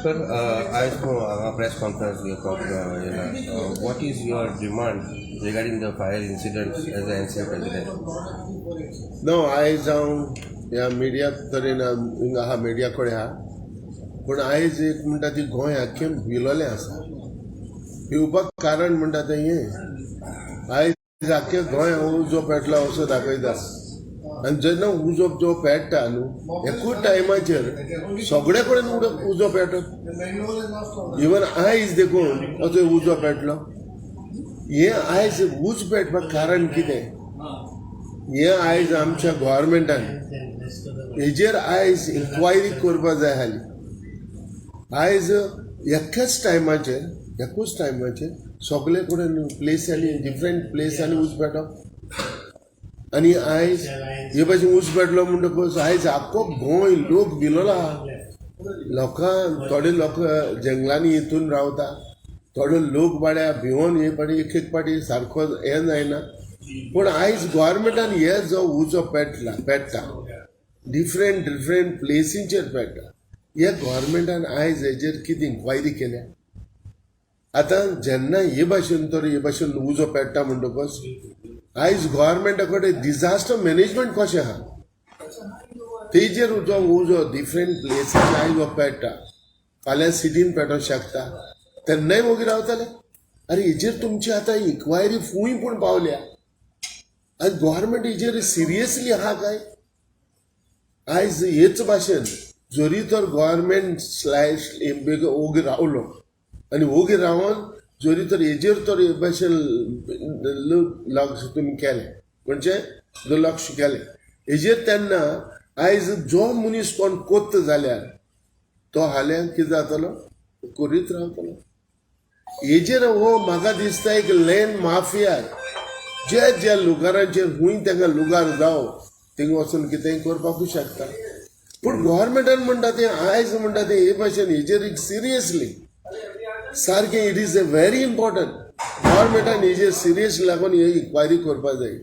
Sir, as for our press conference, we talked, what is your demand regarding the fire incidents as an NCR president? No, आयज हांव ह्या media तरेन हिंगा हा media कडेन आहा पूण आयज एक म्हणटा ती गोंय आख्खें भिलोलें आसा भिवपाक कारण म्हणटा तें हें आयज आख्खें गोंय उजो पेटला असो दाखयता आनी जेन्ना उजो जो पेट्टा न्हू एकूच टायमाचेर सगळे कडेन उजो पेटत इवन आयज देखून असो उजो पेटलो हें आयज उज पेटपाक कारण कितें हें आयज आमच्या गव्हर्मेंटान हेजेर आयज इन्क्वायरी करपा जाय आसली आयज एकूच टायमाचेर सगळे कडेन प्लेसांनी डिफरंट प्लेसांनी उज पेटप आनी आयज हे भाशेन उज पेटलो म्हणटकच आयज आख्खो गोंय लोक भिलोलो आहा लोकांक थोडे लोक जंगलांनी हितून रावता थोडे लोक बाड्या भिवून हे पाटी एक पाटी सारको हें जायना पूण आयज गव्हर्मेंटान हे जो उजो पेट्टा डिफरंट प्लेसींचेर पेट्टा हे गव्हर्मेंटान आयज हेजेर कितें इन्क्वायरी केल्या आतां जेन्ना हे भाशेन उजो पेट्टा म्हणटकच आयज गव्हर्मेंटा कडेन डिजास्टर मॅनेजमेंट कशें आहा तेजेर जो उजो डिफरंट प्लेसींचेर आयज हो पेट्टा फाल्यां सिटीन पेटोवंक शकता तेन्नाय वोगी रावतले अरे हेजेर तुमची आतां इन्क्वायरी फूंय पूण पावल्या आनी गव्हर्मेंट हेजेर सिरियसली आहा काय आयज हेच भाशेन जरी तर गव्हर्मेंट ओगी रावलो आनी ओगी रावन जरी तर हेजेर तर हे भाशेन लक्ष तुमी केलें म्हणजे दुर्लक्ष केलें हेजेर तेन्ना आयज जो मनीस कोण कोत्त जाल्यार तो हाल्यार कितें जातलो करीत रावतलो हेजेर हो म्हाका दिसता एक लँड माफिया ज्या लुगारांचेर खूंय तांकां लुगार जावं थिंग वचून कितेंय करपाकूच शकता पूण गव्हर्मेंटान म्हणटा तें आयज म्हणटा तें हे भाशेन हेजेर सिरियसली सारकें it is a very important गव्हर्मेंटान हेजेर सिरियस लागून हे इन्क्वायरी करपा जाय